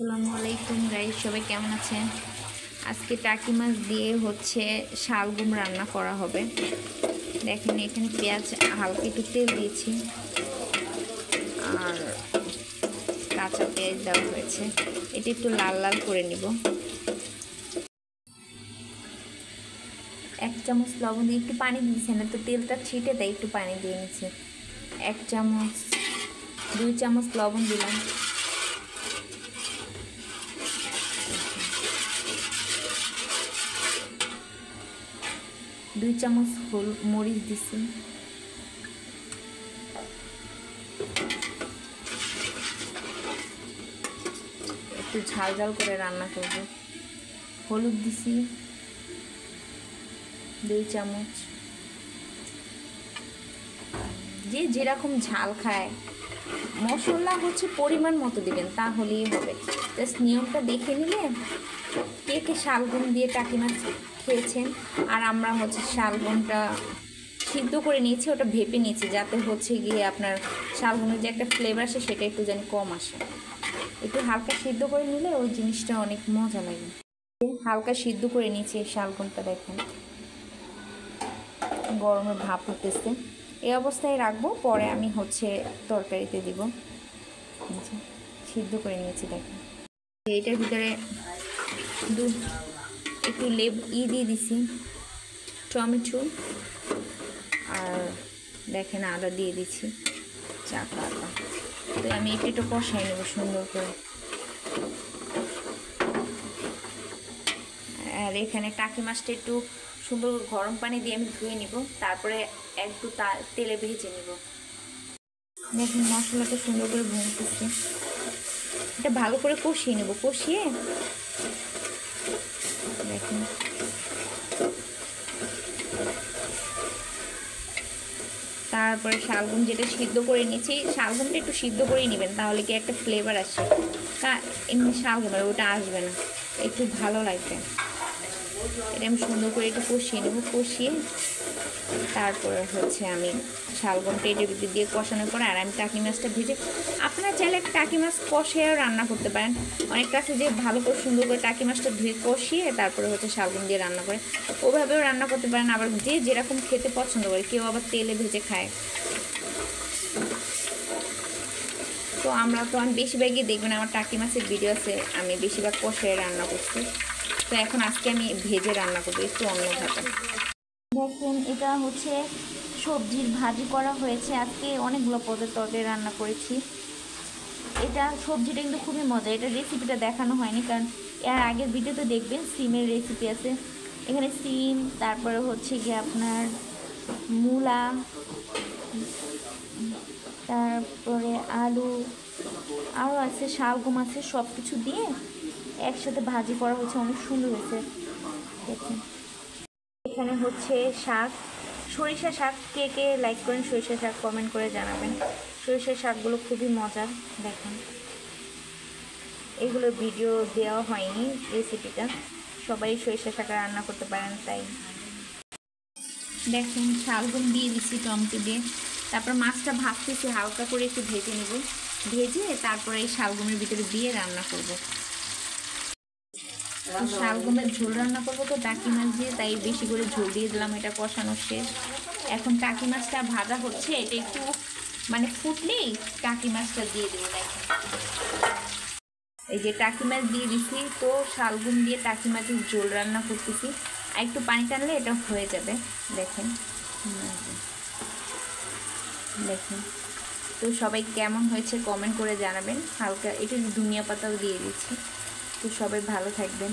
আসসালামু আলাইকুম গাইস, সবাই কেমন আছেন? আজকে টাকি মাছ দিয়ে হচ্ছে শালগম রান্না করা হবে। দেখেন এখানে পেঁয়াজ হালকা একটু তেল দিয়েছি আর কাঁচা পেঁয়াজ দেওয়া হয়েছে। এটা একটু লাল লাল করে নিব। 1 চামচ লবণ দিয়ে একটু পানি দিয়েছি না তো তেলটা ছিটে দেয়, একটু পানি দিয়ে নিচ্ছি। 1 চামচ 2 চামচ লবণ দিলাম, 2 চামচ মরিচ দিছি, একটু ঝাল ঝাল করে রান্না করব। হলুদ দিছি 2 চামচ। যে যেরকম ঝাল খায় মশলা হচ্ছে পরিমাণ মতো দিবেন, তাহলেই হবে। জাস্ট নিয়মটা দেখে নিলে কে কে শালগম দিয়ে টাকি মাছ খেয়েছেন। আর আমরা হচ্ছে শালগমটা সিদ্ধ করে নিয়েছি, ওটা ভেপে নিয়েছি যাতে হচ্ছে গিয়ে আপনার শালগমের যে একটা ফ্লেভার আসে সেটা একটু যেন কম আসে। একটু হালকা সিদ্ধ করে নিলে ওই জিনিসটা অনেক মজা লাগে। হালকা সিদ্ধ করে নিয়েছি এই শালগমটা, দেখেন গরমের ভাপ উঠতেছে। এই অবস্থায় রাখবো, পরে আমি হচ্ছে তরকারিতে দিব। সিদ্ধ করে নিয়েছি, দেখেন এইটার ভিতরে একটু দিয়ে দিছি টমেটো, আর দেখেন আদা দিয়ে দিচ্ছি, চাকা আদা। তো আমি একটু কষাই নেব সুন্দর করে। আর এখানে টাকি মাছটা একটু সুন্দর গরম পানি দিয়ে আমি ধুয়ে নিব, তারপরে একটু তেলে ভেজে নিব। দেখুন মশলাটা সুন্দর করে ভুনতেছি, এটা ভালো করে কষিয়ে নেব। কষিয়ে দেখুন তারপরে শালগম যেটা সিদ্ধ করে নিয়েছি, শালগমটা একটু সিদ্ধ করেই নেবেন, তাহলে কি একটা ফ্লেভার আসে। এমনি শালগমের ওটা আসবে না, একটু ভালো লাগবে। এটা আমি সুন্দর করে একটু কষিয়ে নেব। কষিয়ে তারপরে হচ্ছে আমি শালগমটা এটার ভিতরে দিয়ে কষানোর পরে আর আমি টাকি মাছটা ভেজে, আপনারা চাইলে টাকি মাছ কষিয়েও রান্না করতে পারেন। অনেক কাছে যে ভালো করে সুন্দর করে টাকি মাছটা ধুয়ে কষিয়ে তারপরে হচ্ছে শালগম দিয়ে রান্না করে, ওভাবেও রান্না করতে পারেন। আবার যে যেরকম খেতে পছন্দ করে, কেউ আবার তেলে ভেজে খায়। তো আমরা তো আমি বেশিরভাগই দেখবেন আমার টাকি মাছের ভিডিও আছে, আমি বেশিরভাগ কষিয়ে রান্না করছি। তো এখন আজকে আমি ভেজে রান্না করবো একটু অন্যভাবে। দেখেন এটা হচ্ছে সবজির ভাজি করা হয়েছে। আজকে অনেকগুলো পদের তরকারি রান্না করেছি। এটা সবজিটা কিন্তু খুবই মজা। এটা রেসিপিটা দেখানো হয়নি, কারণ এর আগের ভিডিওতে দেখবেন সিমের রেসিপি আছে। এখানে সিম, তারপরে হচ্ছে গিয়ে আপনার মূলা, তারপরে আলু, আরও আছে শালগম আছে, সব কিছু দিয়ে একসাথে ভাজি করা হয়েছে, অনেক সুন্দর হয়েছে। দেখুন এখানে হচ্ছে শাক, সরিষা শাক। কে কে লাইক করেন সরিষা শাক কমেন্ট করে জানাবেন। সরিষা শাকগুলো খুবই মজার। দেখেন এগুলো ভিডিও দেওয়া হয়নি, রেসিপিটা সবাই সরিষা শাক রান্না করতে পারেন তাই। দেখেন শালগম দিয়ে দিচ্ছি টমেটো দিয়ে, তারপর মাছটা ভাজতেছি, হালকা করে একটু ভেজে নেব। ভেজে তারপরে এই শালগমের ভিতরে দিয়ে রান্না করব। শালগমের ঝোল রান্না করবো তো টাকি মাছ দিয়ে, তাই বেশি করে ঝোল দিয়ে দিলাম। এটা কষানো শেষ, এখন টাকি মাছটা ভাজা হচ্ছে। এটা একটু মানে ফুটলেই টাকি মাছটা দিয়ে দেবো। দেখেন এই যে টাকি মাছ দিয়ে দিছি, তো শালগম দিয়ে টাকি মাছের ঝোল রান্না করতেছি। আর একটু পানি টানলে এটা হয়ে যাবে। দেখেন দেখেন তো সবাই কেমন হয়েছে কমেন্ট করে জানাবেন। হালকা একটু ধনিয়া পাতাও দিয়ে দিচ্ছি। তো সবাই ভালো থাকবেন।